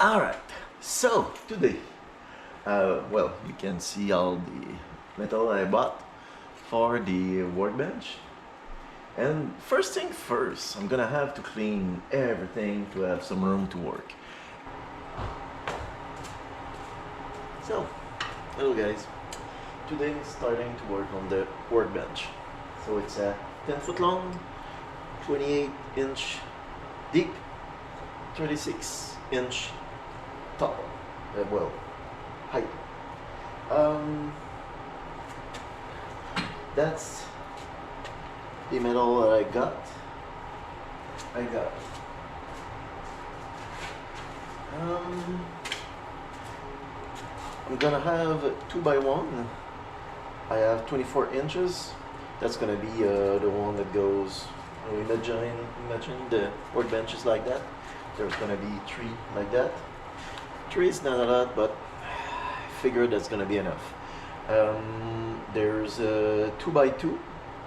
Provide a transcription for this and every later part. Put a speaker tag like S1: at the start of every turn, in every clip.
S1: Alright, so today, well, you can see all the metal I bought for the workbench. And first thing first, I'm gonna have to clean everything to have some room to work. So, hello guys. Today starting to work on the workbench. So it's a 10 foot long, 28-inch deep, 36-inch tall, well, height. That's the metal that I got. I'm gonna have 2x1. I have 24 inches. That's gonna be the one that goes. Imagine the workbench is like that. There's gonna be 3 like that. 3 is not a lot, but I figured that's gonna be enough. There's a 2x2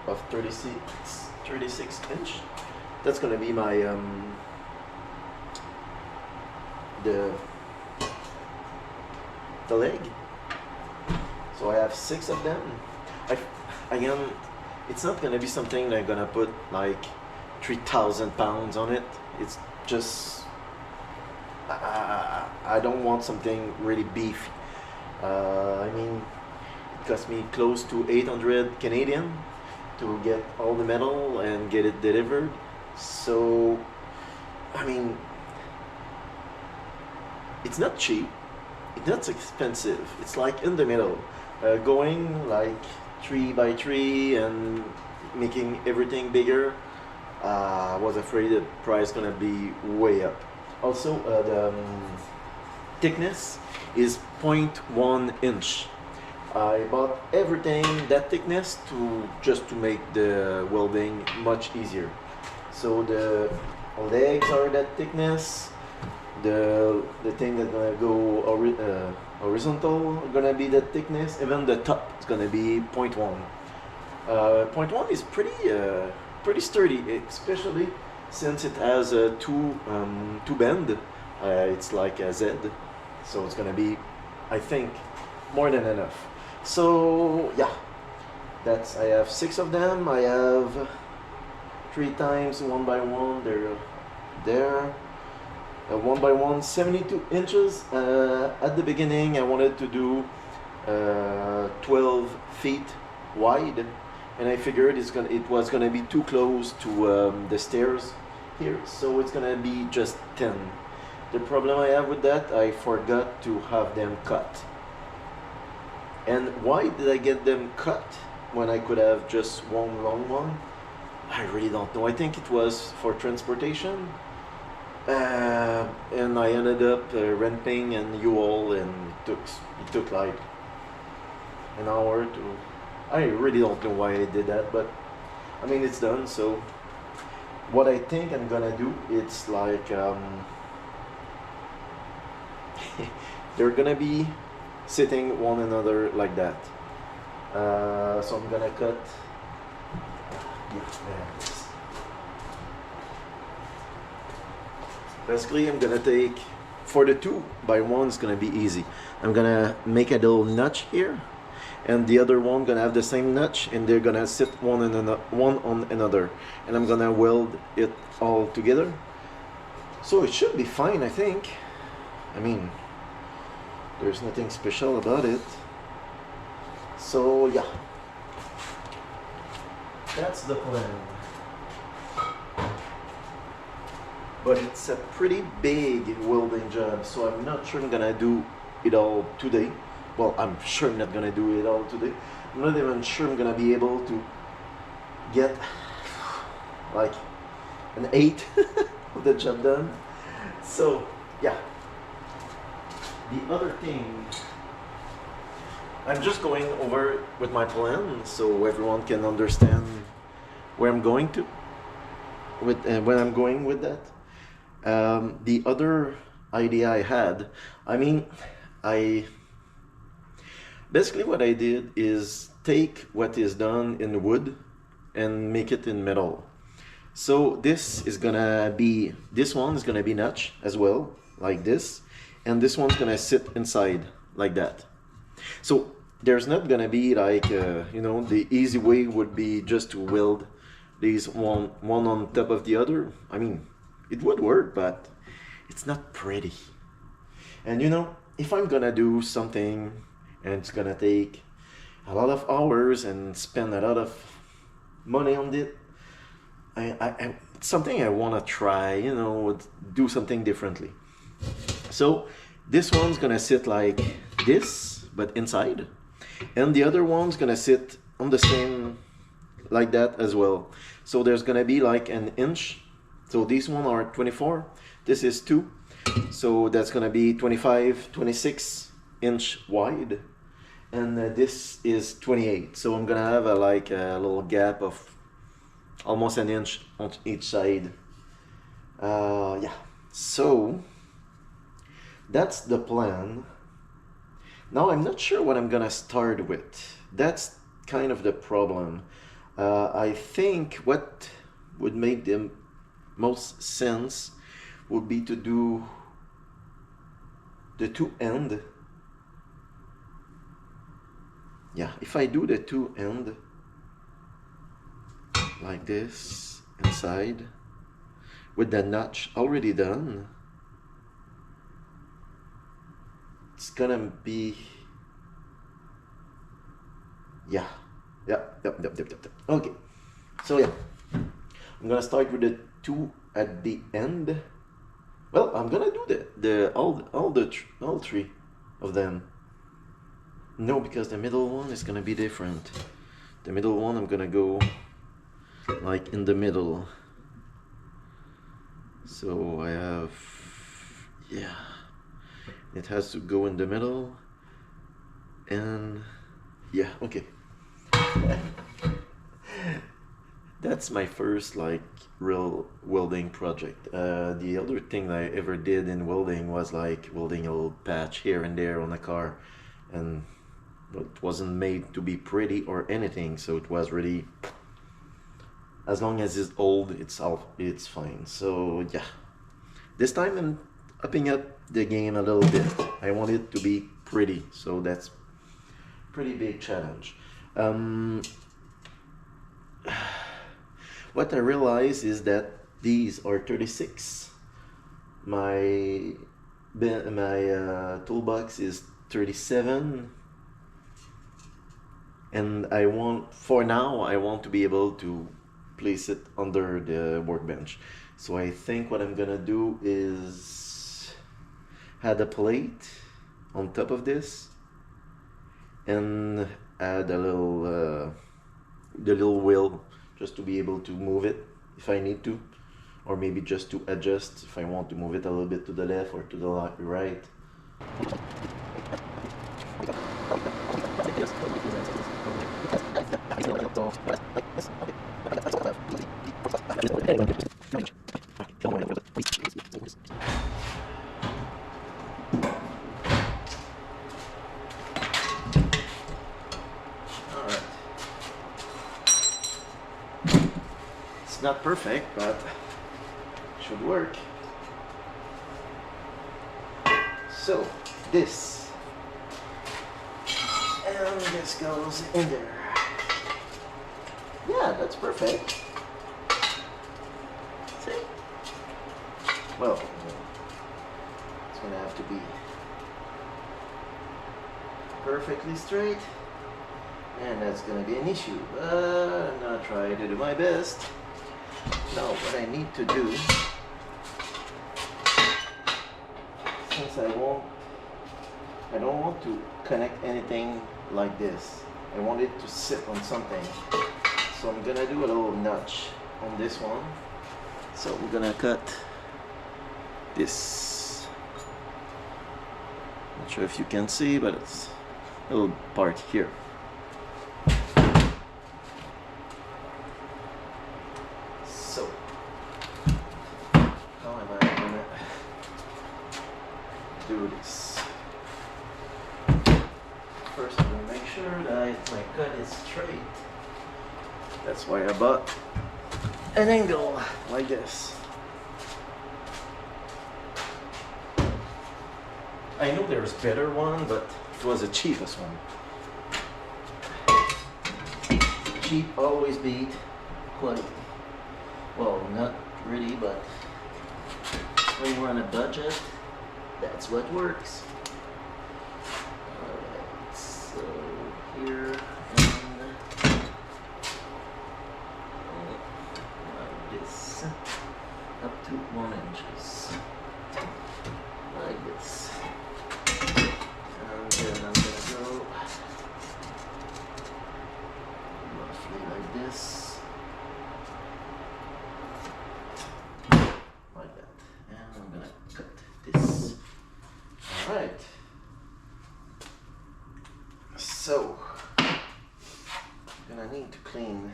S1: of 36 inch. That's gonna be my the leg. So I have 6 of them. Again, it's not gonna be something that I'm gonna put like 3,000 pounds on it. It's just I don't want something really beefy. I mean, it cost me close to 800 Canadian to get all the metal and get it delivered. So, I mean, it's not cheap, it's not expensive. It's like in the middle, going like 3x3 and making everything bigger. I was afraid the price gonna be way up. Also, the thickness is 0.1 inch. I bought everything that thickness to make the welding much easier. So the legs are that thickness. The thing that's gonna go horizontal are gonna be that thickness. Even the top is gonna be 0.1. 0.1 is pretty sturdy, especially since it has two bend. It's like a Z, so it's gonna be, I think, more than enough. So yeah, I have 6 of them. I have 3 times 1x1. They're there. 1x1, 72 inches. At the beginning, I wanted to do 12 feet wide, and I figured it was gonna be too close to the stairs here, so it's gonna be just 10. The problem I have with that, I forgot to have them cut. And why did I get them cut when I could have just one long one? I really don't know. I think it was for transportation. And I ended up renting an U-Haul, and it took like an hour to. I really don't know why I did that, but I mean, it's done. So what I think I'm gonna do, it's like they're gonna be sitting one another like that. So I'm gonna cut. Basically, I'm gonna take, for the 2x1, it's gonna be easy. I'm gonna make a little notch here, and the other one gonna have the same notch, and they're gonna sit one on another, and I'm gonna weld it all together. So it should be fine, I think. I mean, there's nothing special about it. So yeah, that's the plan. But it's a pretty big welding job, so I'm not sure I'm gonna do it all today. Well, I'm sure I'm not gonna do it all today. I'm not even sure I'm gonna be able to get like an 8 of the job done. So yeah. The other thing, I'm just going over with my plan so everyone can understand where I'm going to when I'm going with that. The other idea I had, I mean, basically what I did is take what is done in wood and make it in metal. So this one is gonna be notch as well, like this, and this one's gonna sit inside like that. So there's not gonna be like you know, the easy way would be just to weld these one on top of the other. I mean, it would work, but it's not pretty. And you know, if I'm gonna do something and it's gonna take a lot of hours and spend a lot of money on it, it's something I want to try, you know, do something differently. So this one's gonna sit like this, but inside, and the other one's gonna sit on the same like that as well. So there's gonna be like an inch. So these one are 24, this is 2, so that's gonna be 25, 26 inch wide, and this is 28. So I'm gonna have like a little gap of almost an inch on each side. Yeah, so that's the plan. Now I'm not sure what I'm gonna start with. That's kind of the problem. I think what would make the most sense would be to do the two end. Yeah, if I do the two end like this inside with the notch already done, it's gonna be, yeah. Okay, so yeah, I'm gonna start with the two at the end. Well, I'm gonna do all three of them. No, because the middle one is gonna be different. The middle one, I'm gonna go like in the middle. So I have, yeah, it has to go in the middle, and yeah, okay. That's my first like real welding project. The other thing that I ever did in welding was like welding a little patch here and there on a car, and it wasn't made to be pretty or anything, so it was really, as long as it's old, it's fine. So yeah, this time I'm upping up the game a little bit. I want it to be pretty, so that's pretty big challenge. What I realize is that these are 36. My toolbox is 37, and for now I want to be able to place it under the workbench. So I think what I'm gonna do is add a plate on top of this and add a little the little wheel, just to be able to move it if I need to, or maybe just to adjust if I want to move it a little bit to the left or to the right. It's not perfect, but should work. So this, and this goes in there. Yeah, that's perfect. See? Well, it's gonna have to be perfectly straight, and that's gonna be an issue, but I'm gonna try to do my best. Now what I need to do, since I don't want to connect anything like this, I want it to sit on something, so I'm gonna do a little notch on this one. So we're gonna cut this, not sure if you can see, but it's a little part here. So how am I gonna do this? First I'm gonna make sure that my cut is straight. That's why I bought an angle like this. I know there's better one, but it was the cheapest one. Cheap always beat quality. Well, not really, but when you're on a budget, that's what works. Alright, so here and like this, up to 1 inches, like this. And then I'm gonna go roughly like this, like that, and I'm gonna cut this. All right. So I'm gonna need to clean.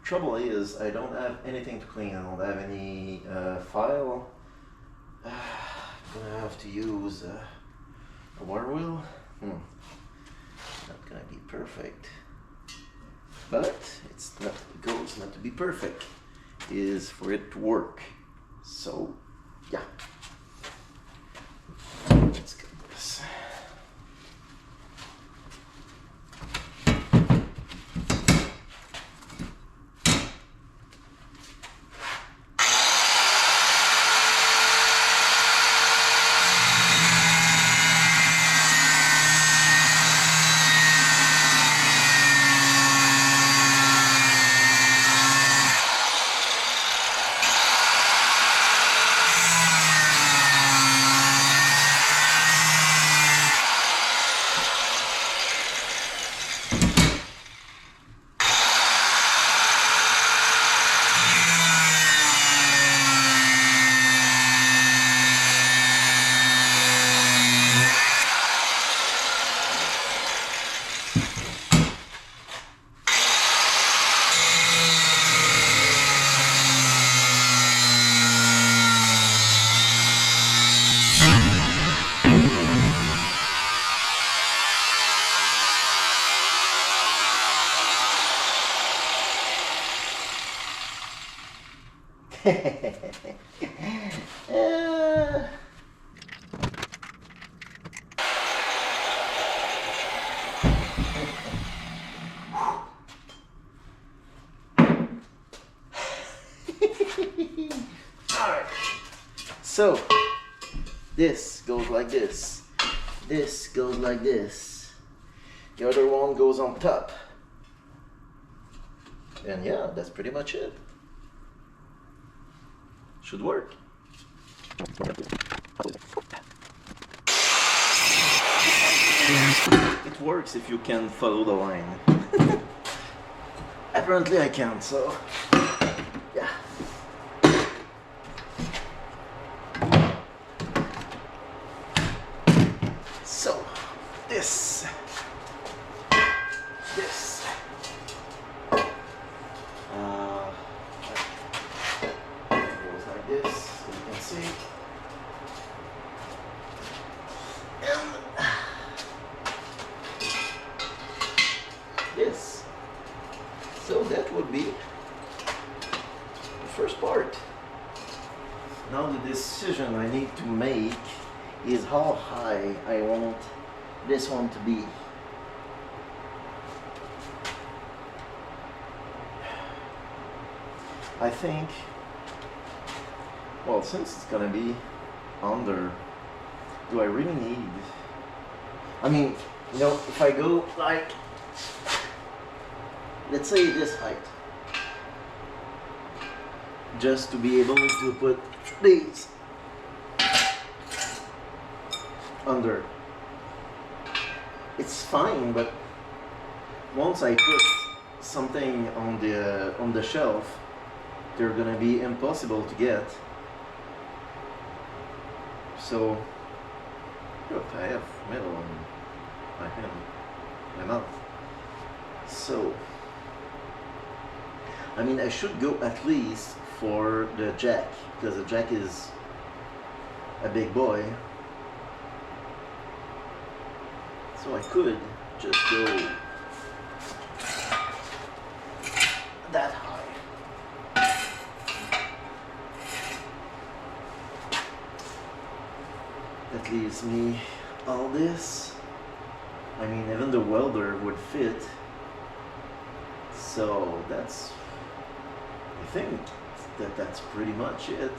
S1: Trouble is, I don't have anything to clean. I don't have any file. I'm gonna have to use a water wheel. Not gonna be perfect, but it's not. The goal is not to be perfect. It is for it to work. So, yeah. Let's get this. Alright, so this goes like this, this goes like this, the other one goes on top, and yeah, that's pretty much it. Should work. It works if you can follow the line. Apparently I can't, so yeah. So this goes like this, so you can see. This. So that would be the first part. Now the decision I need to make is how high I want this one to be. I think, well, since it's gonna be under, do I really need, I mean, you know, if I go like, let's say this height, just to be able to put these under, it's fine, but once I put something on the shelf, they're gonna be impossible to get. So look, I have metal on my hand, my mouth. So I mean, I should go at least for the jack, because the jack is a big boy. So I could just go that high. That leaves me all this. I mean, even the welder would fit. So that's, I think that's pretty much it.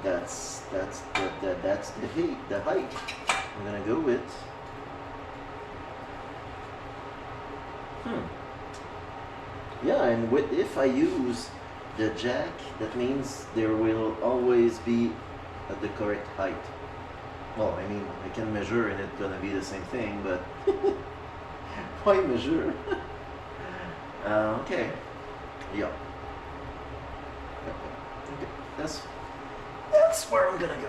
S1: That's the height I'm gonna go with. Yeah, and if I use the jack, that means there will always be at the correct height. Well, I mean, I can measure and it's gonna be the same thing, but why measure? Okay. Yeah. Okay. That's where I'm gonna go.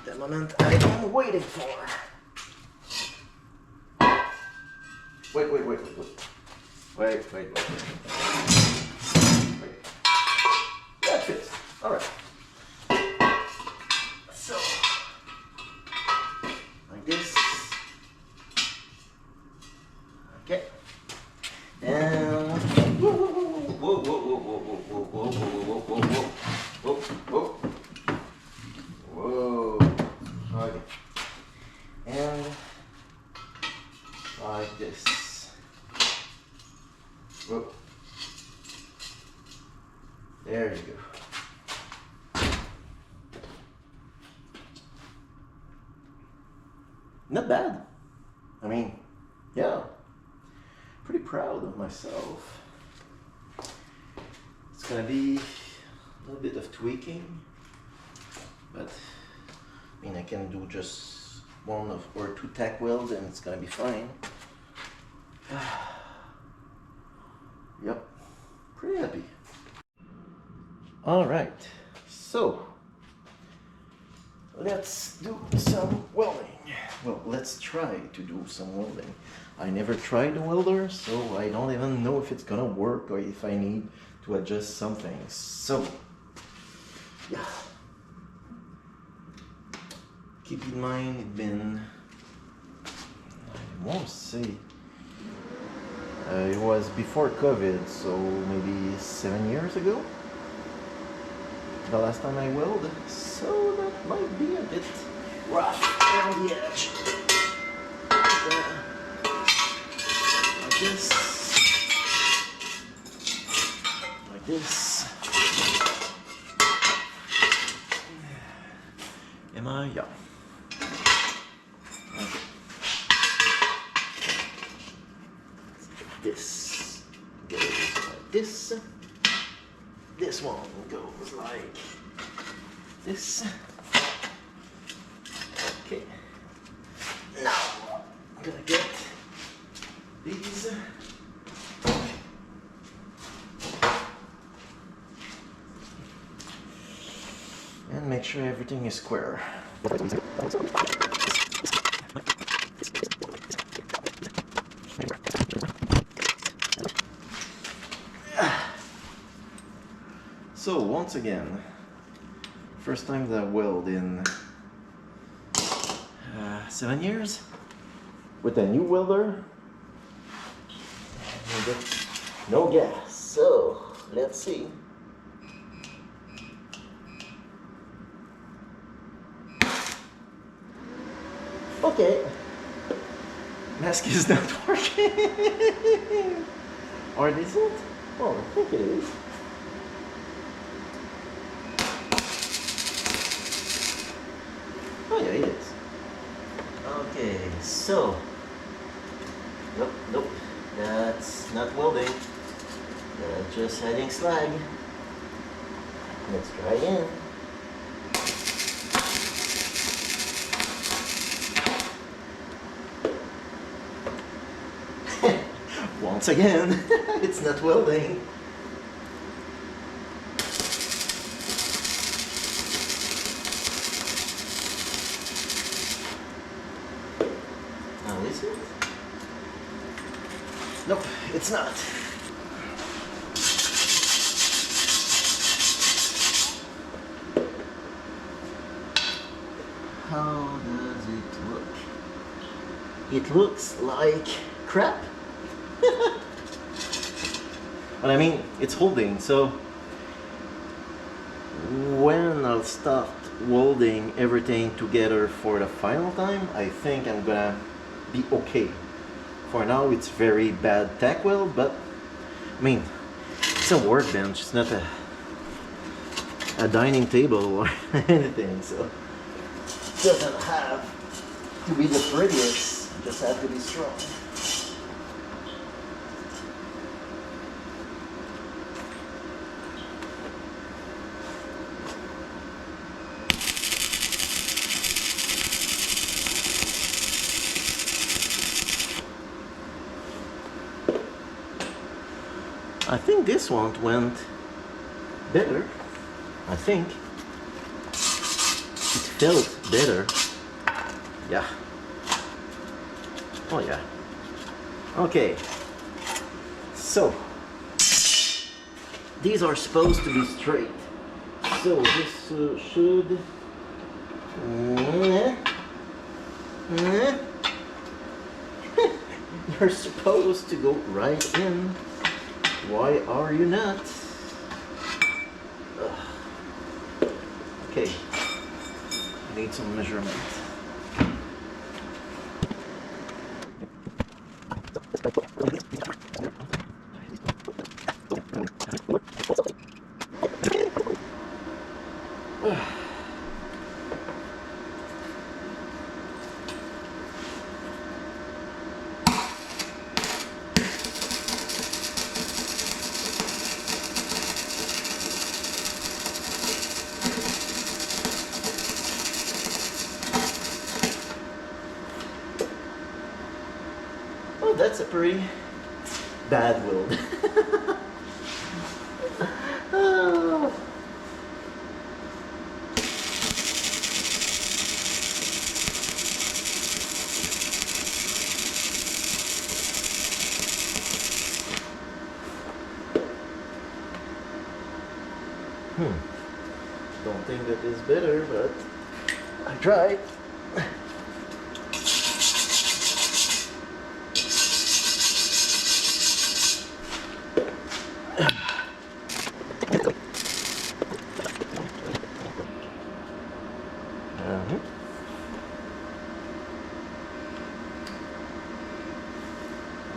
S1: The moment I'm waiting for. Wait. That fits. Alright. So, like this. Okay. And whoa. Okay. And like this. Whoa. There you go. Not bad. I mean, yeah. Pretty proud of myself. It's gonna be a little bit of tweaking, but I mean, I can do just one or two tack welds and it's gonna be fine. Yep, pretty happy. All right, so let's do some welding. Well, let's try to do some welding. I never tried a welder, so I don't even know if it's gonna work or if I need to adjust something. So, yeah. Keep in mind, it's been, I won't say, it was before COVID, so maybe 7 years ago, the last time I welded, so that might be a bit rough around the edge. Like this. Am I? Yeah. Okay. This goes like this. This one goes like this. Okay. Now I'm gonna get these. And make sure everything is square. So once again, first time that I weld in 7 years with a new welder. No gas, so let's see. Okay, mask is not working. Or is it? Oh, I think it is. Oh yeah, it is. Okay, so nope, that's not welding. That's just adding slag. Let's try again. Once again, it's not welding. Now is it? Nope, it's not. How does it look? It looks like crap. But I mean, it's holding, so when I'll start welding everything together for the final time, I think I'm gonna be okay. For now, it's very bad tack weld, but I mean, it's a workbench, it's not a dining table or anything, so it doesn't have to be the prettiest, it just has to be strong. I think this one went better. I think it felt better. Yeah. Oh yeah. Okay. So these are supposed to be straight. So this should. You're supposed to go right in. Why are you not? Ugh. Okay, I need some measurement. Oh, that's a pretty bad weld. Oh. Don't think that is better, but I tried.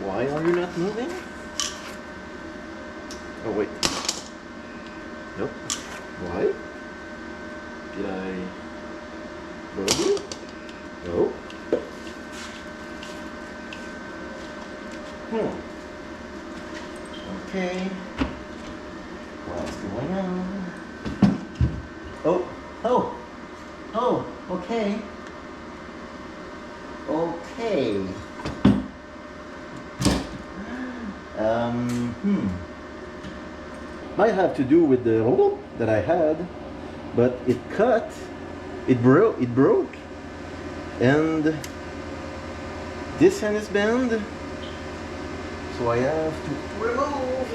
S1: Why are you not moving? Oh wait. Nope. Why? Did I bother you? No. Okay. What's going on? Oh. Oh. Oh. Okay. Okay. Might have to do with the hole that I had, but it cut, it broke, and this end is bent, so I have to remove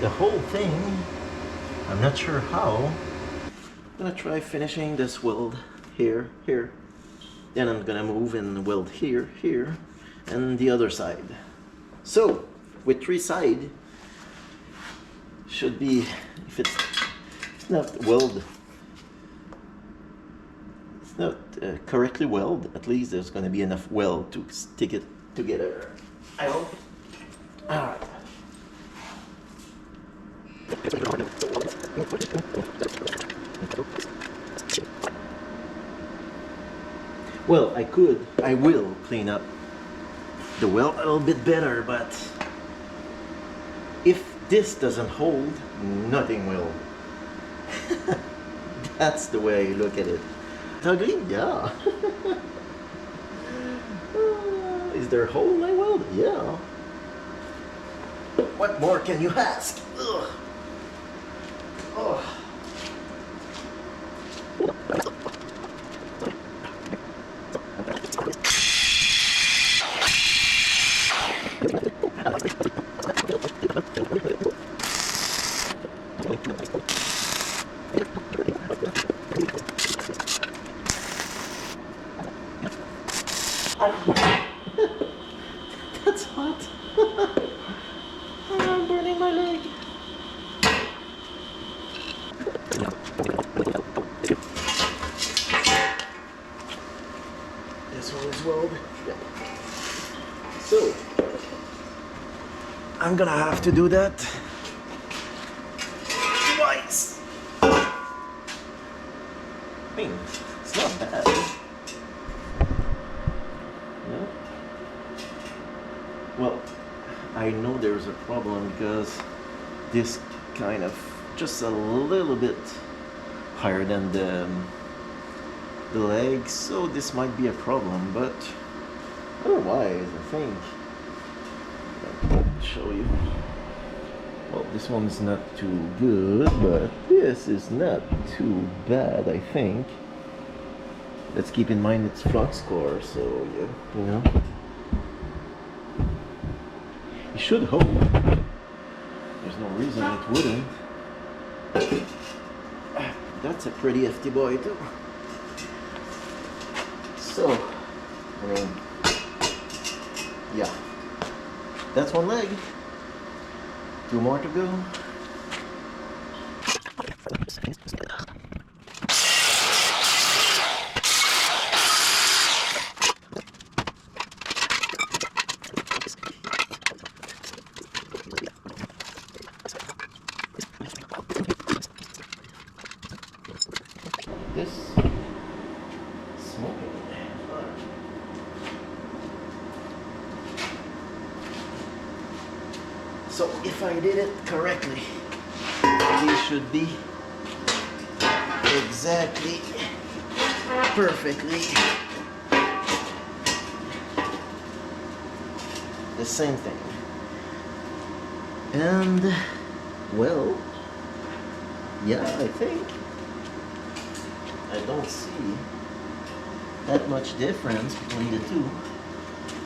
S1: the whole thing. I'm not sure how. I'm gonna try finishing this weld here, then I'm gonna move and weld here, and the other side. So with 3 sides, should be, if it's not weld, it's not correctly weld, at least there's going to be enough weld to stick it together, I hope. Alright. Well, I will clean up the weld a little bit better, but if this doesn't hold, nothing will. That's the way you look at it. It's ugly? Yeah. Is there a hole in my weld? Yeah. What more can you ask? Ugh. Oh. That's hot. I'm burning my leg. This one is welded. Yeah. So I'm gonna have to do that twice. I mean, it's not bad. Yeah. Well, I know there's a problem because this kind of just a little bit higher than the legs, so this might be a problem, but otherwise I think I'll show you. Well, this one's not too good, but this is not too bad, I think. Let's keep in mind it's flux core, so yeah, you know. It should hold. There's no reason it wouldn't. That's a pretty hefty boy too. So, I mean, yeah. That's one leg. 2 more to go. This smoking. So if I did it correctly, these should be exactly perfectly the same thing. And well, yeah, I think I don't see that much difference between the two.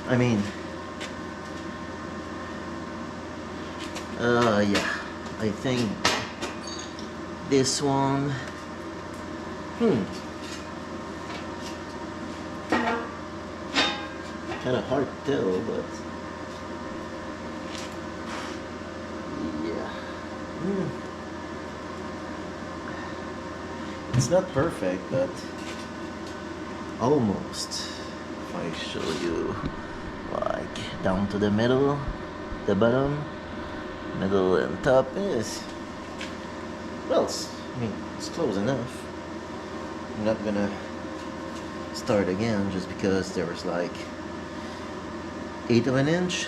S1: I mean, yeah, I think this one, kind of hard to tell, but yeah. It's not perfect, but almost. If I show you like down to the middle, the bottom, middle and top is, well, I mean, it's close enough. I'm not gonna start again just because there was like 1/8 of an inch.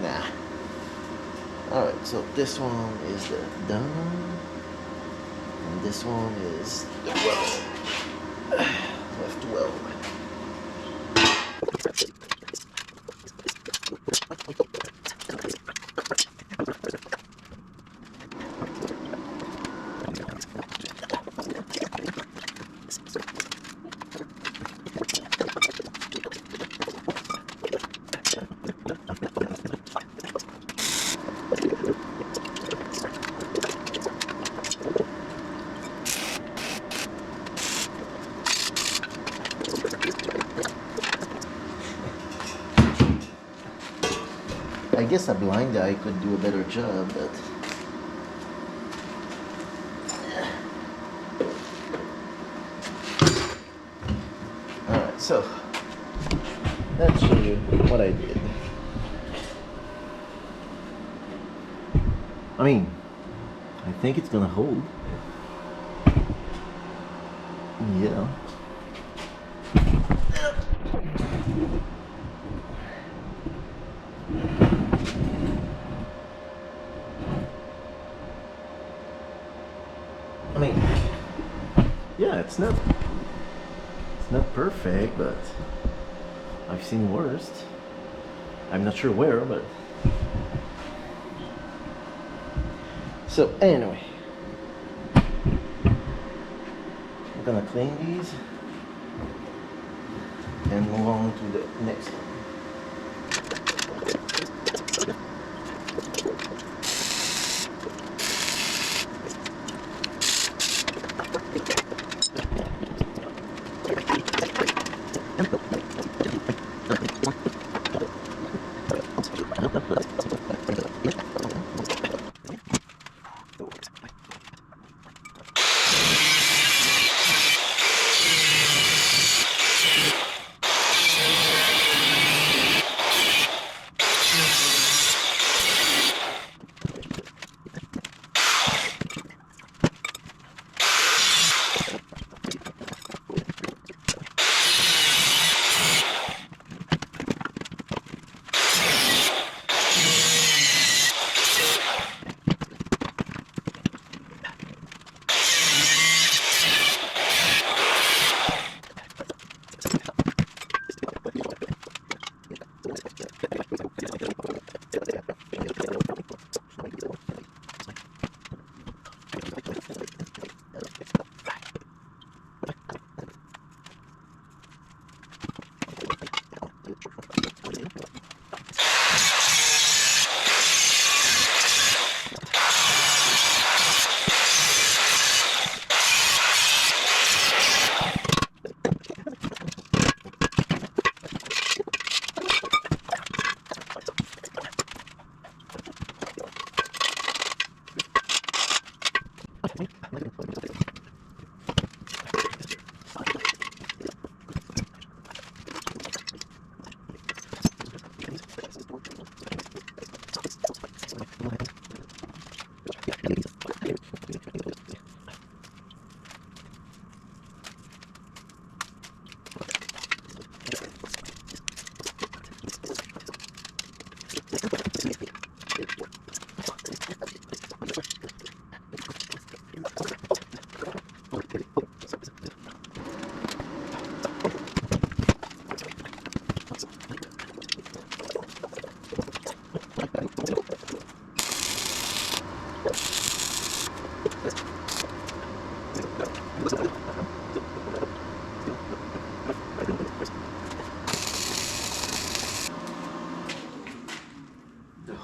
S1: Nah. Alright, so this one is the down, and this one is the weld. Left weld. I guess a blind guy could do a better job, but alright, so let's show you what I did. I mean, I think it's gonna hold. Yeah. I mean, yeah, it's not perfect, but I've seen worse. I'm not sure where, but so anyway, I'm gonna clean these and move on to the next one.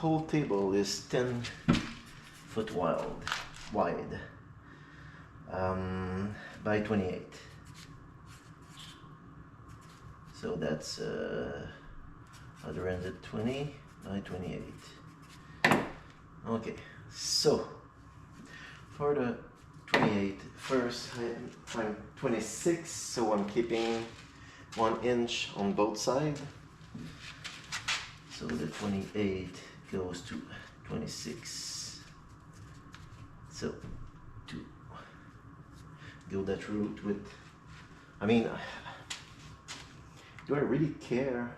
S1: whole table is 10 foot wide, by 28. So that's 120 by 28. Okay, so for the 28, first I'm 26, so I'm keeping 1 inch on both sides. So the 28 goes to 26. So to go that route with, I mean, do I really care?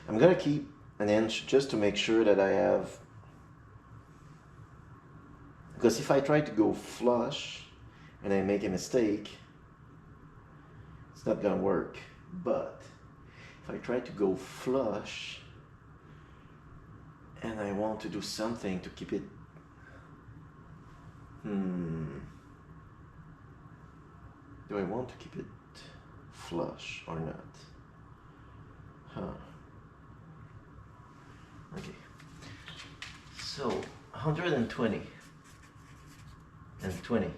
S1: I'm gonna keep an inch just to make sure that I have, because if I try to go flush and I make a mistake, it's not gonna work. But if I try to go flush and I want to do something to keep it, do I want to keep it flush or not? Okay, so 120 and 20.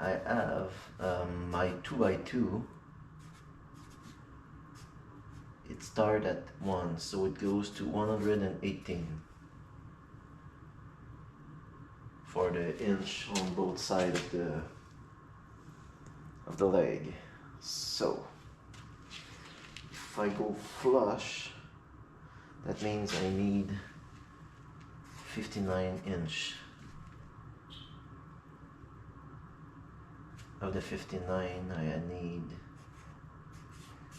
S1: I have my 2x2. It starts at 1, so it goes to 118 for the inch on both sides of the leg. So if I go flush, that means I need 59 inch. Of the 59, I need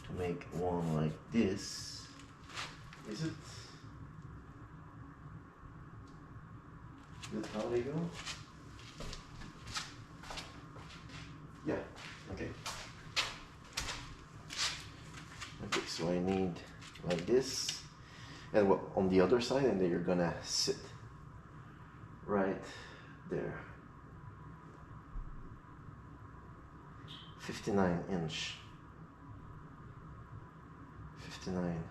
S1: to make one like this. Is it how they go? Yeah, okay. Okay, so I need like this, and on the other side, and then you're gonna sit right there. 59 inch. 59,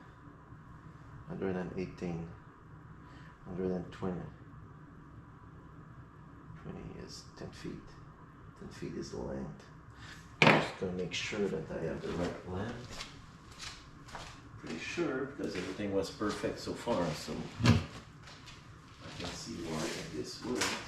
S1: 118, 120. 20 is 10 feet. 10 feet is the length. I'm just gonna make sure that I have the right length. Pretty sure, because everything was perfect so far, so I can see why this wouldn't.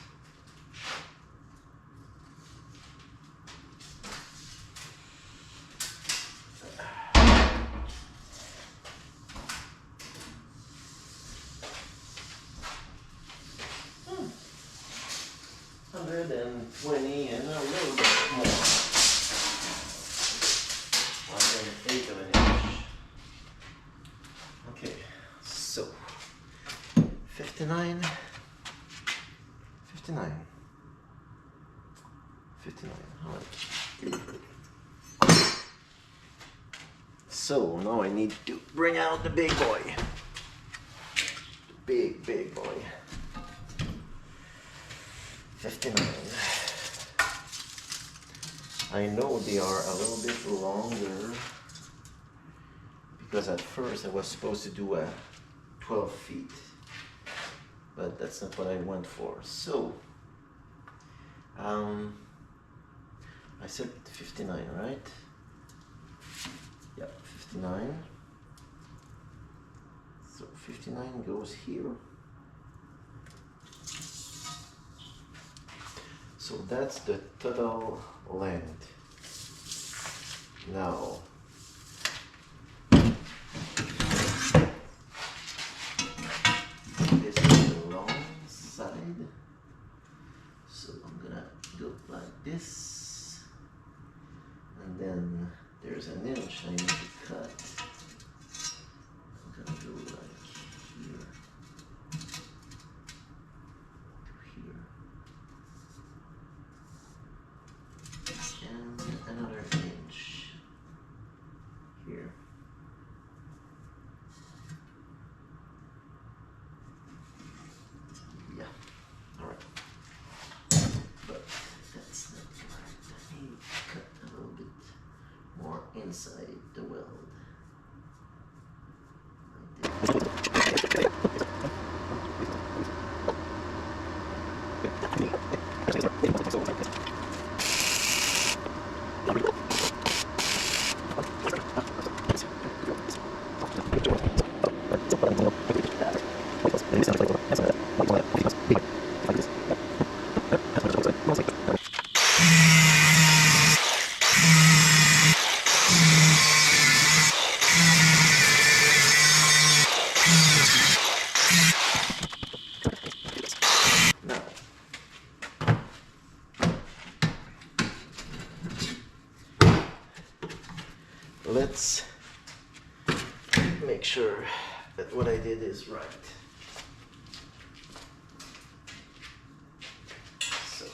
S1: And 20 and a little bit more. 1/8 of an inch. Okay, so 59, 59, 59. All right. So now I need to bring out the big boy. The big boy. 59. I know they are a little bit longer because at first I was supposed to do a 12 feet, but that's not what I went for. So I said 59, right? Yeah, 59. So 59 goes here. So that's the total length. Now, this is the long side. So I'm gonna go like this. And then there's an inch I need to cut. I'm gonna go like here. Another inch here. Yeah, all right. But that's not correct. I need to cut a little bit more inside the weld. Like this. let's make sure that what I did is right. So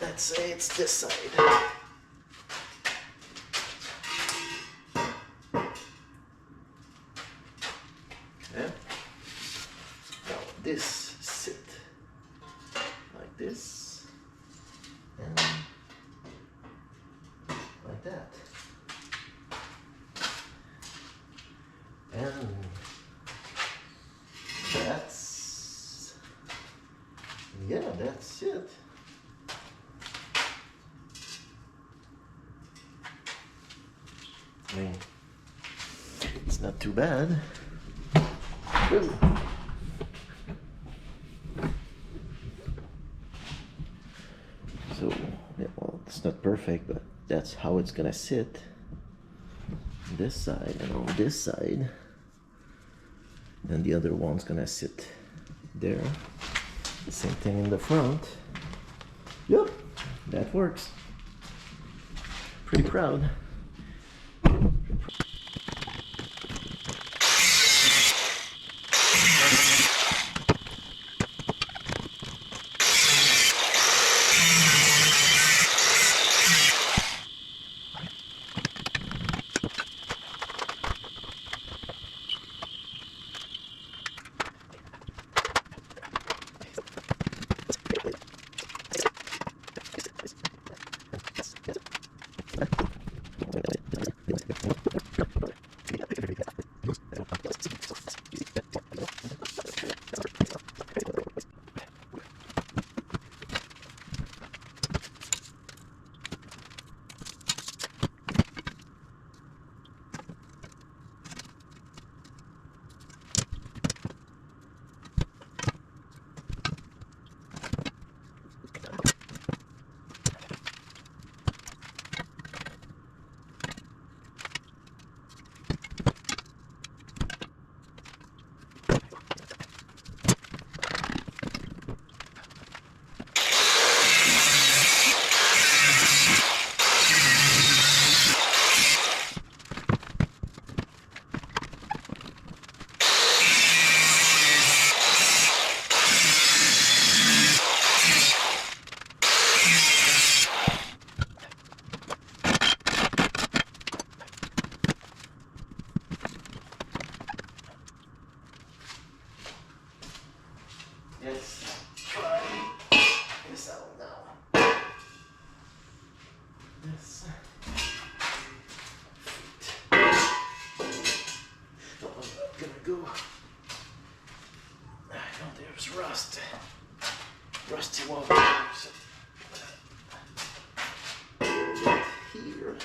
S1: let's say it's this side. Okay. Now this sit like this and like that. And that's, yeah, that's it. I mean, it's not too bad. Ooh. So, yeah, well, it's not perfect, but that's how it's gonna sit. This side and on this side. And the other one's gonna sit there. The same thing in the front. Yep, that works. Pretty proud. Let's try this out now. This. Oh, I'm gonna go. I know there's rust. Rusty wires. Here.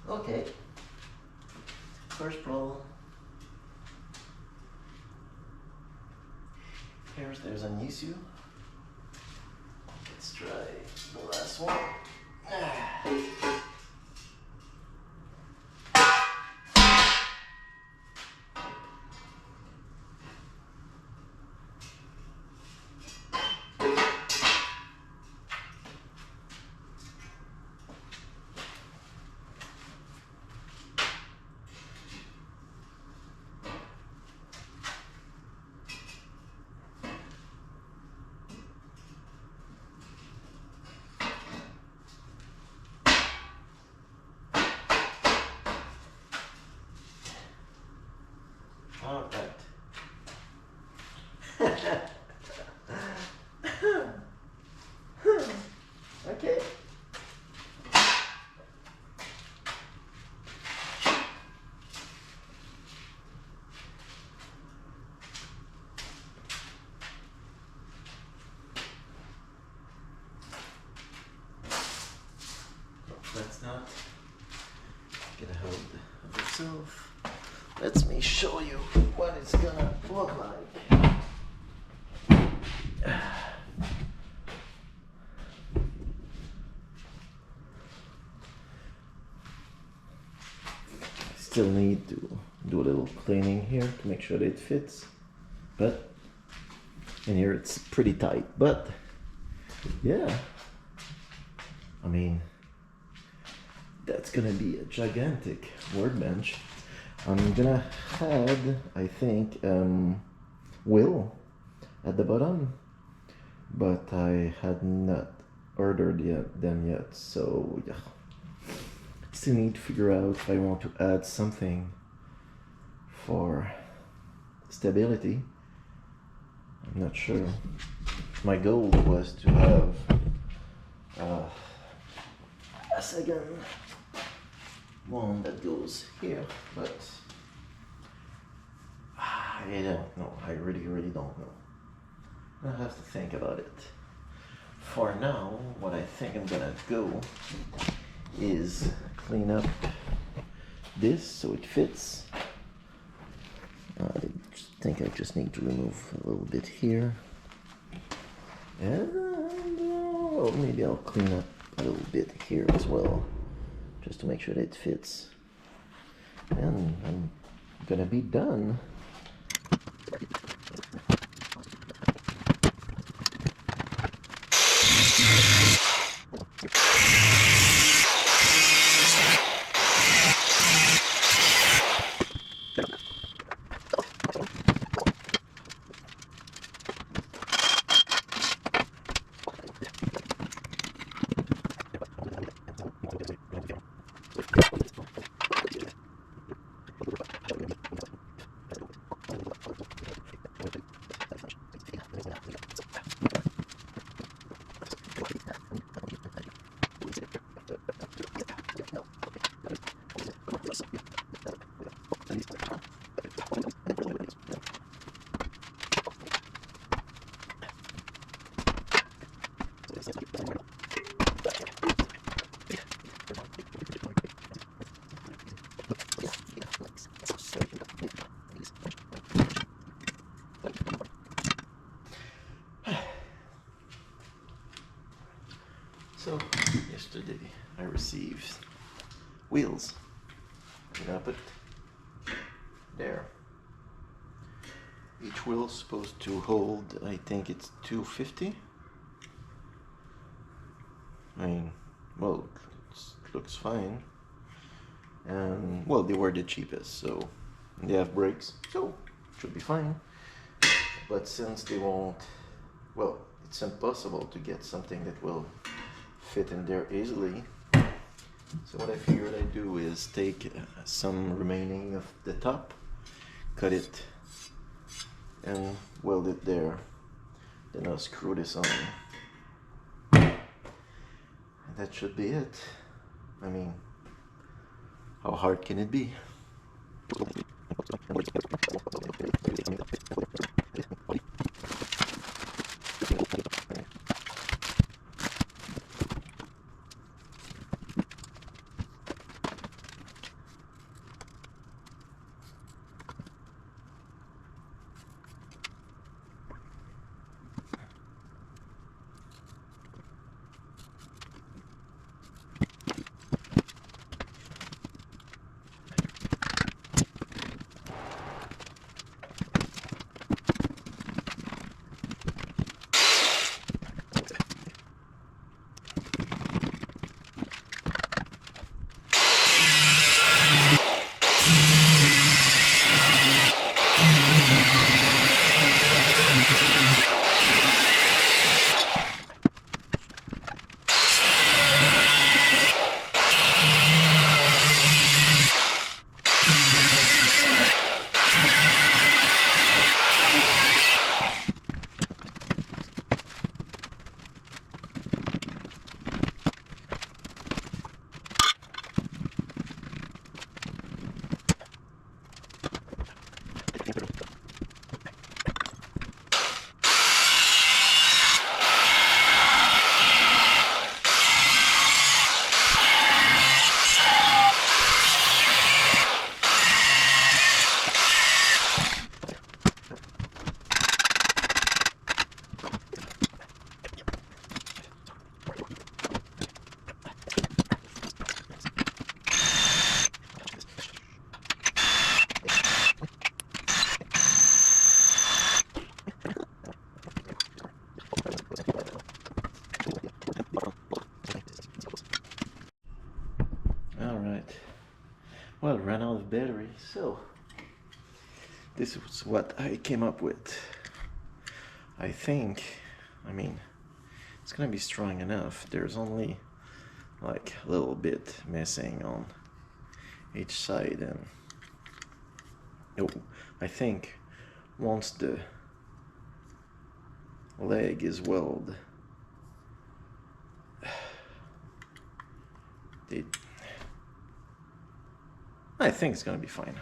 S1: Okay, first problem. There's an issue. Let's try the last one. All right. Okay. let's not get a hold of itself. Let me show you what it's gonna look like. Still need to do a little cleaning here to make sure that it fits, but in here it's pretty tight. But yeah, I mean, that's gonna be a gigantic workbench. I'm gonna add, I think, wheel at the bottom, but I had not ordered them yet, so yeah. Still need to figure out if I want to add something for stability. I'm not sure. My goal was to have a second one that goes here, but I don't know. I really don't know. I have to think about it. For now, what I think I'm gonna go is clean up this so it fits. I think I just need to remove a little bit here, and well, maybe I'll clean up a little bit here as well, just to make sure that it fits, and I'm gonna be done. So, yesterday I received wheels. I'm gonna put there. Each wheel is supposed to hold, I think it's 250. I mean, well, it looks fine. And, well, they were the cheapest, so they have brakes, so should be fine. But since they won't, well, it's impossible to get something that will fit in there easily. So what I figured I'd do is take some remaining of the top, cut it, and weld it there. Then I'll screw this on. And that should be it. I mean, how hard can it be? Well, ran out of battery, so this is what I came up with. I think, I mean, it's gonna be strong enough. There's only like a little bit missing on each side, and I think once the leg is welded, I think it's gonna be fine.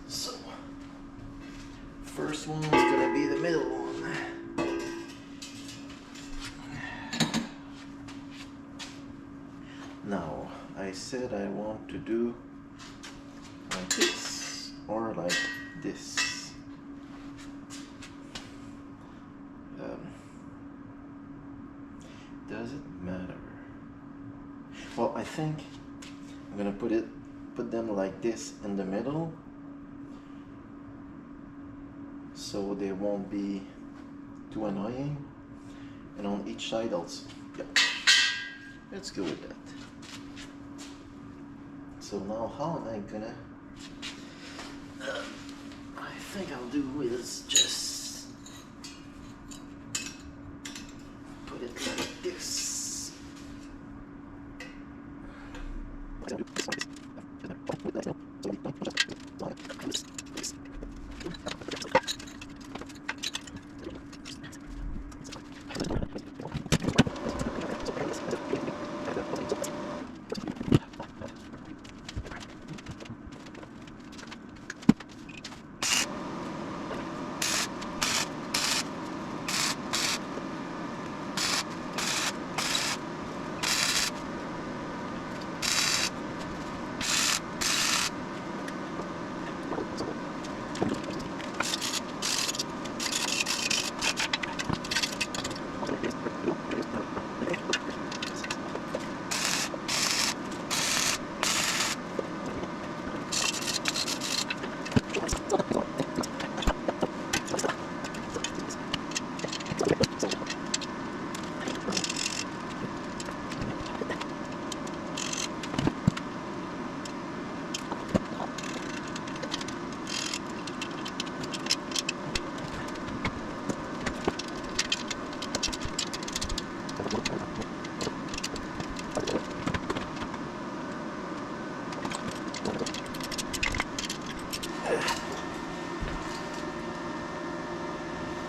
S1: So, first one is gonna be the middle one. Now, I said I want to do like this or like this. Does it matter? Well, I think I'm gonna put them like this in the middle, so they won't be too annoying, and on each side also. Yeah, let's go with that. So now how am I gonna I think I'll do is just put it like this.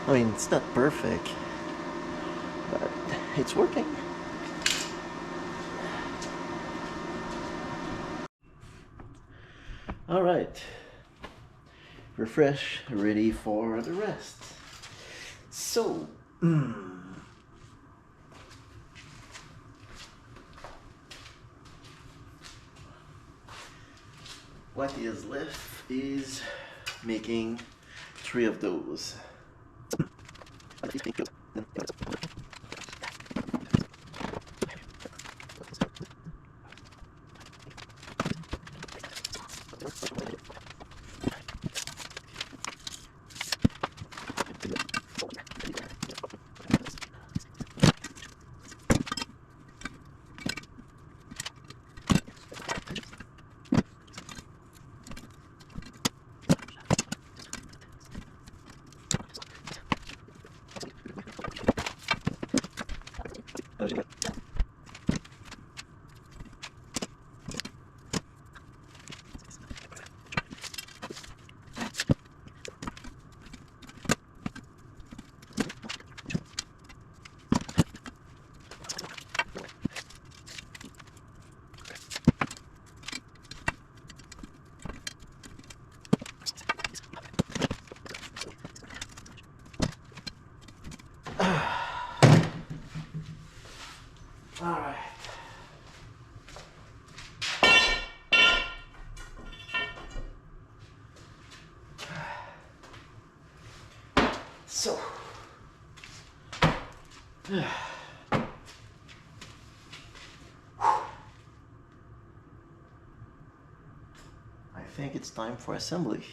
S1: I mean, it's not perfect, but it's working. All right, refresh, ready for the rest. So, what is left is making 3 of those. I think it's time for assembly.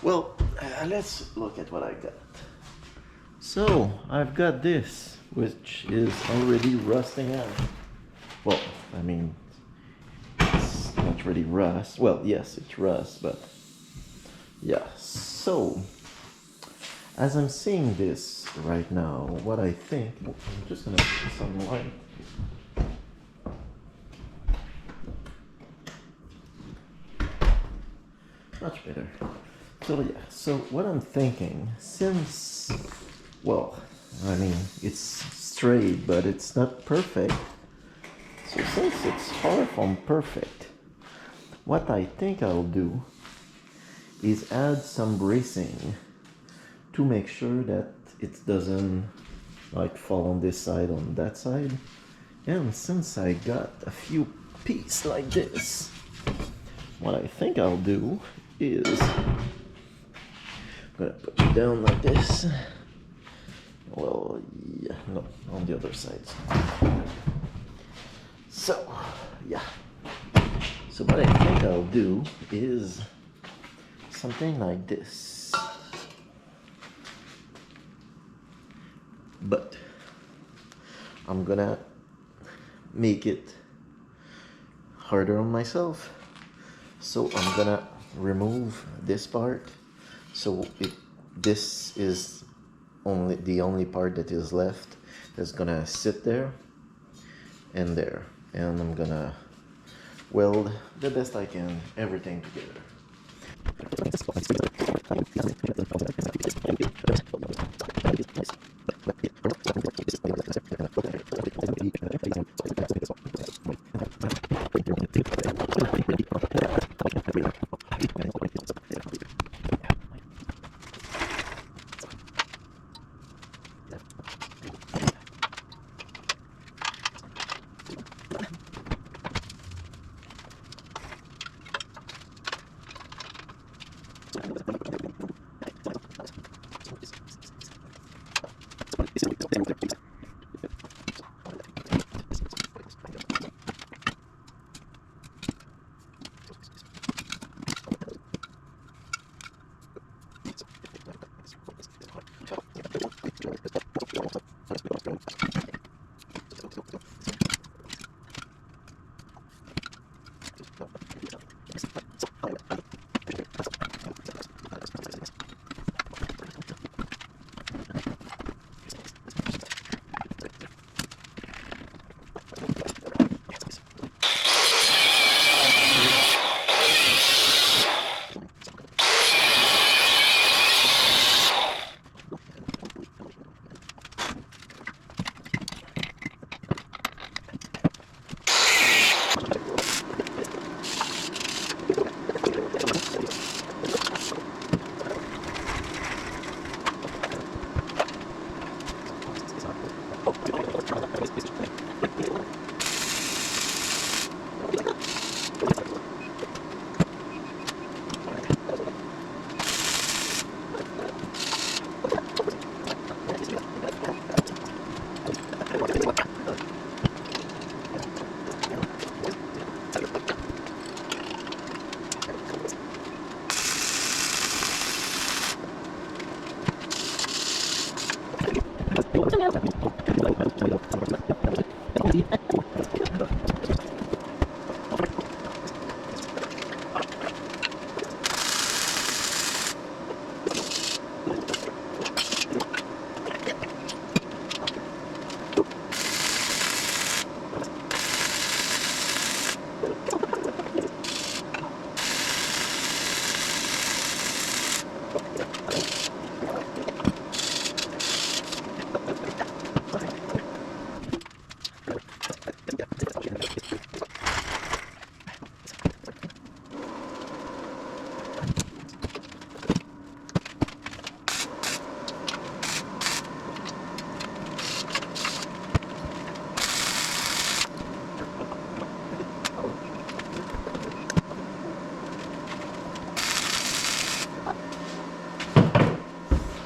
S1: Well, let's look at what I got. So, I've got this, which is already rusting out. Well, I mean, it's not really rust. Well, yes, it's rust, but yeah. So, as I'm seeing this right now, what I think, I'm just gonna put some light. Much better. So yeah, so what I'm thinking, since, well, I mean, it's straight, but it's not perfect. So since it's far from perfect, what I think I'll do is add some bracing to make sure that it doesn't like fall on this side, on that side. And since I got a few piece like this. What I think I'll do is I'm gonna put it down like this. Well, yeah, no, on the other side. So, yeah. So what I think I'll do is something like this. But I'm gonna make it harder on myself. So I'm gonna remove this part. So this is the only part that is left that's gonna sit there and there. And I'm gonna weld the best I can everything together.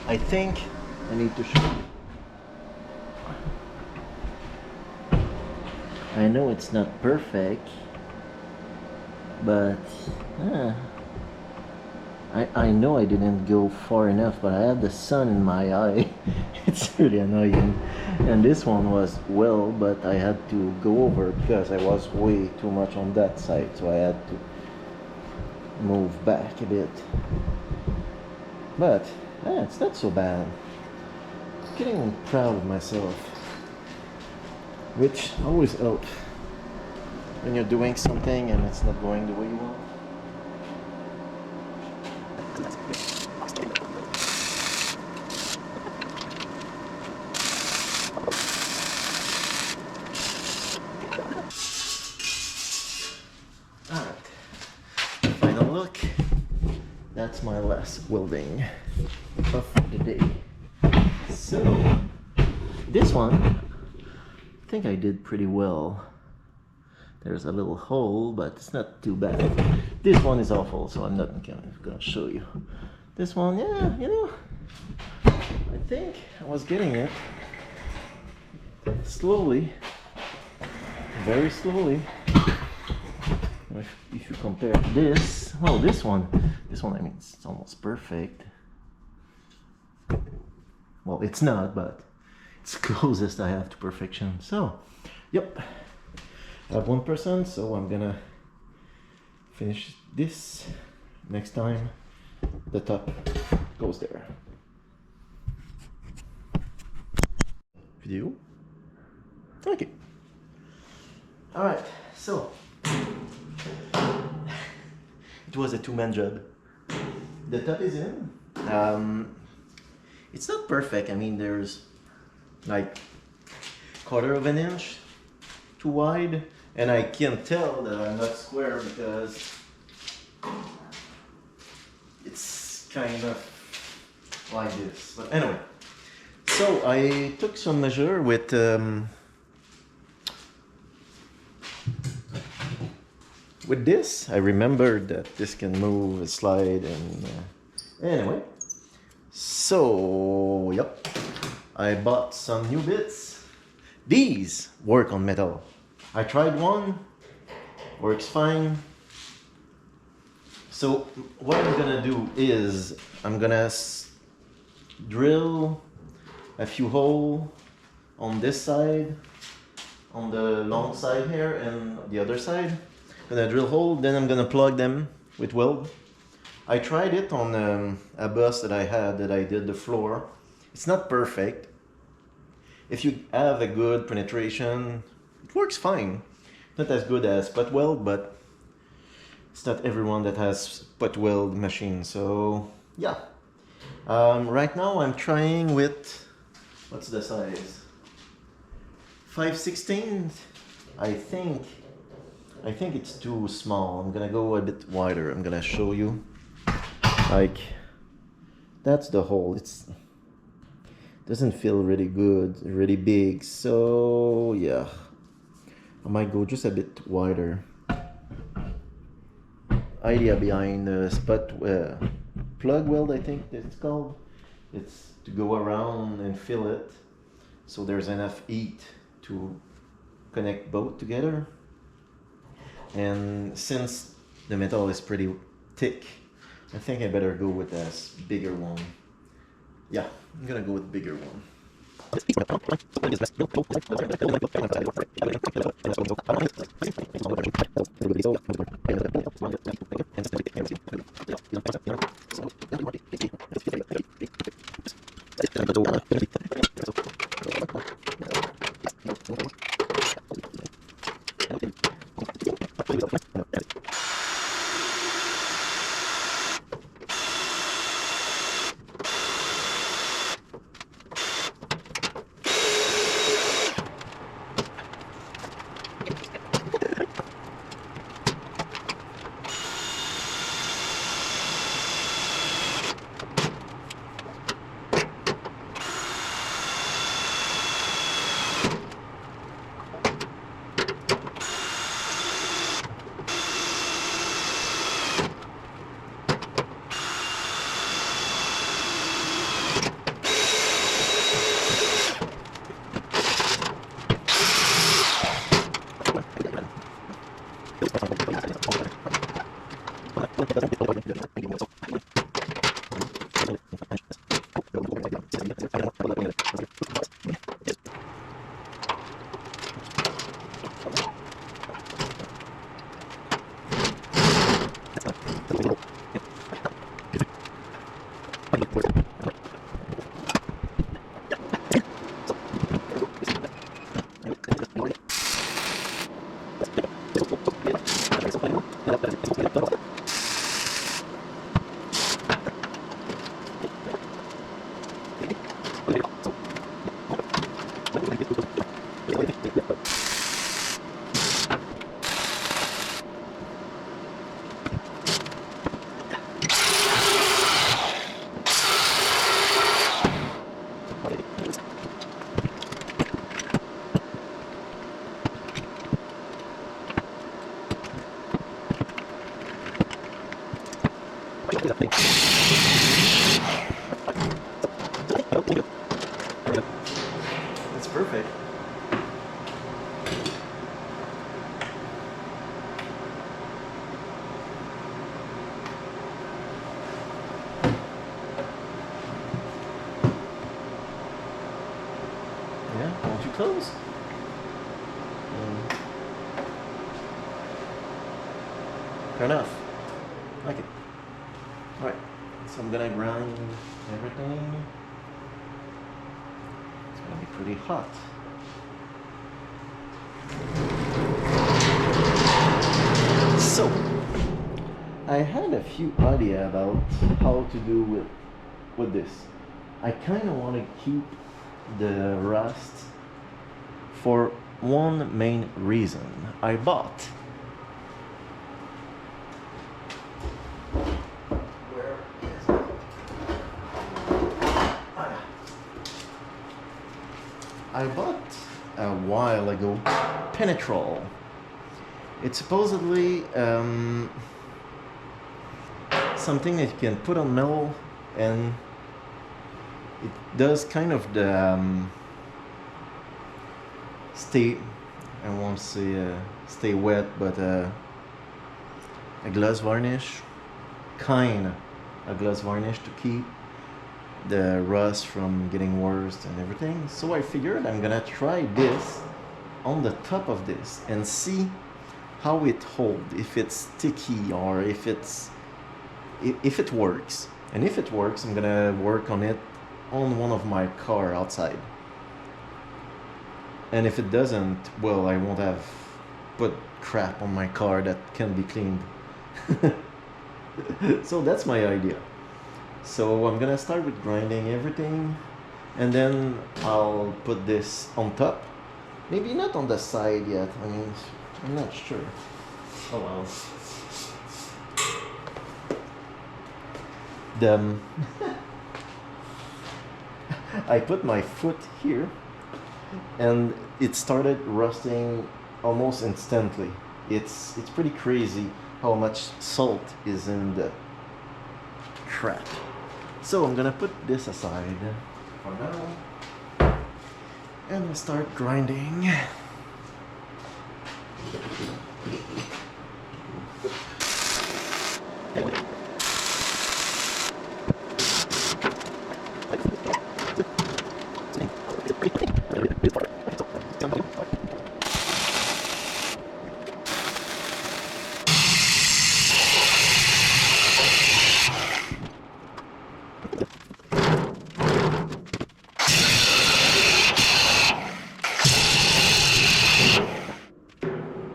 S1: I think I need to show you. I know it's not perfect, but I know I didn't go far enough, but I had the sun in my eye. It's really annoying. And this one was well, but I had to go over because I was way too much on that side, so I had to move back a bit. But it's not so bad. I'm getting proud of myself, which always helps when you're doing something and it's not going the way you want. Alright, final look. That's my last welding of the day. So, this one, I think I did pretty well. There's a little hole, but it's not too bad. This one is awful, so I'm not gonna show you. This one, yeah, you know, I think I was getting it slowly, very slowly. If you compare this, oh, this one, I mean, it's almost perfect. Well, it's not, but it's closest I have to perfection. So, yep, I have 1%, so I'm gonna finish this. Next time, the top goes there. Video. Okay. All right, so it was a two-man job. The top is in. It's not perfect. I mean, there's like 1/4 of an inch too wide, and I can tell that I'm not square because it's kind of like this. But anyway, so I took some measure with this. I remembered that this can move, slide, and anyway. So, yep, I bought some new bits. These work on metal. I tried one, works fine. So what I'm gonna do is I'm gonna drill a few holes on this side, on the long side here, and the other side. I'm gonna drill hole, then I'm gonna plug them with weld. I tried it on a bus that I had, that I did the floor. It's not perfect. If you have a good penetration, it works fine. Not as good as spot weld, but it's not everyone that has spot weld machine. So yeah. Right now I'm trying with, what's the size? 5/16. I think it's too small. I'm gonna go a bit wider. I'm gonna show you. Like, that's the hole. It's doesn't feel really good, really big. So yeah, I might go just a bit wider. Idea behind the spot plug weld, I think that it's called. It's to go around and fill it, so there's enough heat to connect both together. And since the metal is pretty thick, I think I better go with this bigger one. Yeah, I'm gonna go with bigger one. That's perfect. Yeah, won't you close? Fair enough. Like it. Alright, so I'm gonna grind everything. It's gonna be pretty hot. So, I had a few idea about how to do with this. I kind of want to keep the rust for one main reason. I bought a while ago Penetrol. It's supposedly something that you can put on metal, and it does kind of the stay, I won't say stay wet, but a gloss varnish, kind of a gloss varnish to keep the rust from getting worse and everything. So I figured I'm gonna try this on the top of this and see how it holds, if it's sticky or if it works. And if it works, I'm gonna work on it on one of my car outside. And if it doesn't, well, I won't have put crap on my car that can be cleaned. So that's my idea. So I'm gonna start with grinding everything, and then I'll put this on top. Maybe not on the side yet, I mean, I'm not sure. Oh well. I put my foot here and it started rusting almost instantly. It's pretty crazy how much salt is in the crap. So I'm gonna put this aside for now and we'll start grinding.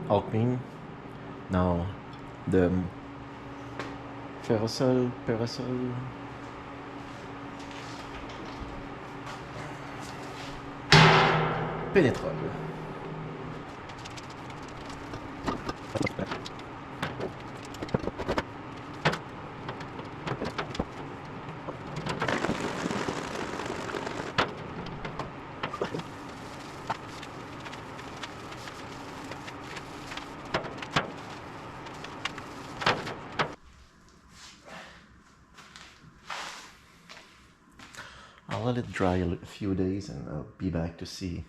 S1: All clean. Now the ferrosol, parasol. Penetrol. I'll let it dry a few days and I'll be back to see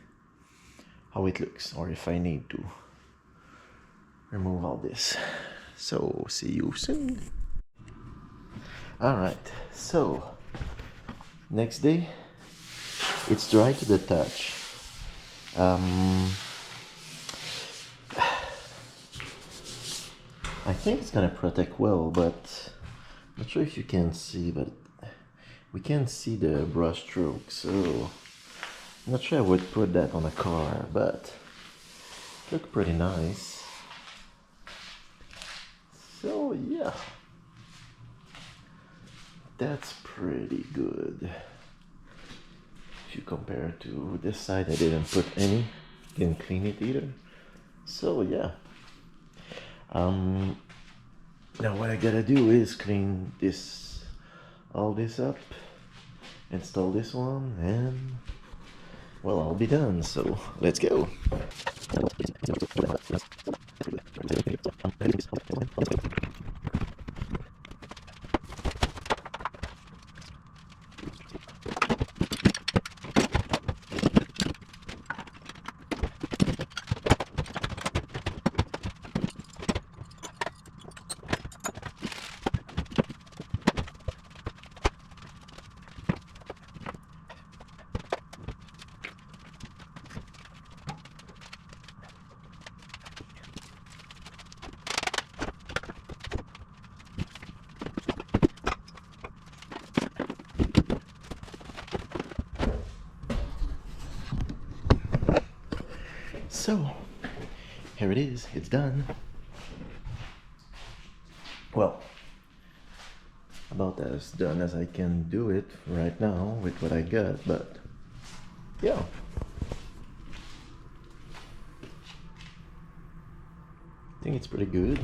S1: how it looks, or if I need to remove all this. So see you soon. Alright, so next day, it's dry to the touch. I think it's gonna protect well, but I'm not sure if you can see, but we can see the brush stroke, so I'm not sure I would put that on a car, but it looked pretty nice. So yeah, that's pretty good. If you compare to this side, I didn't put any, didn't clean it either. So yeah. Now what I gotta do is clean this, all this up, install this one, and well, I'll be done. So let's go. So here it is, it's done. Well, about as done as I can do it right now with what I got, but yeah. I think it's pretty good.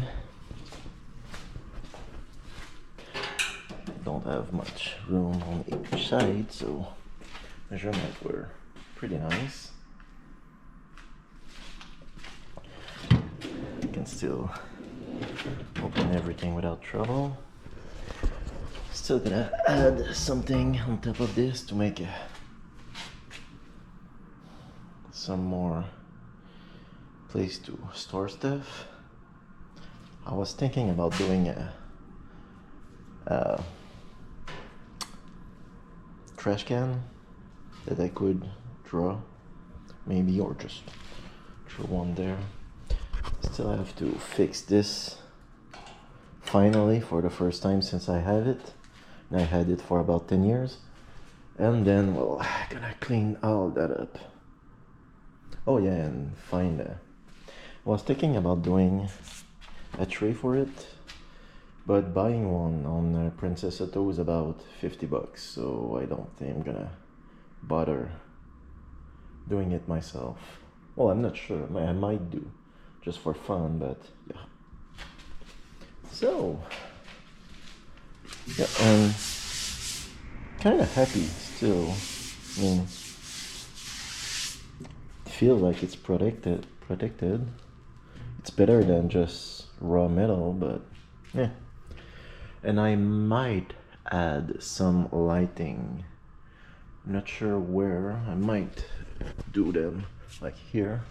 S1: Don't have much room on each side, so measurements were pretty nice. You can still open everything without trouble. Still gonna add something on top of this to make some more place to store stuff. I was thinking about doing a trash can that I could draw, maybe, or just throw one there. Still have to fix this finally for the first time since I have it. And I had it for about 10 years. And then, well, I'm gonna clean all that up. Oh yeah, and find I was thinking about doing a tray for it, but buying one on Princess Auto is about $50, so I don't think I'm gonna bother doing it myself. Well, I'm not sure, I might do, just for fun, but yeah. So, yeah, and kind of happy still. I mean, feel like it's protected. It's better than just raw metal, but yeah. And I might add some lighting. I'm not sure where. I might do them like here,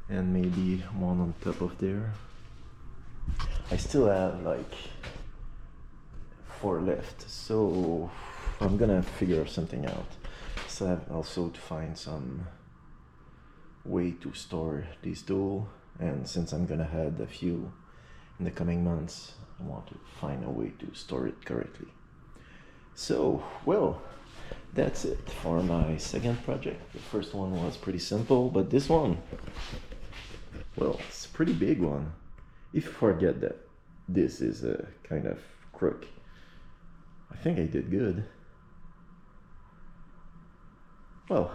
S1: and maybe one on top of there. I still have like 4 left, so I'm gonna figure something out. So I have also to find some way to store these tools, and since I'm gonna add a few in the coming months, I want to find a way to store it correctly. So, well, that's it for my second project. The first one was pretty simple, but this one, well, it's a pretty big one. If you forget that this is a kind of crook, I think I did good. Well,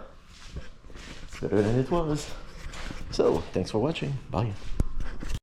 S1: it's better than it was. So, thanks for watching. Bye.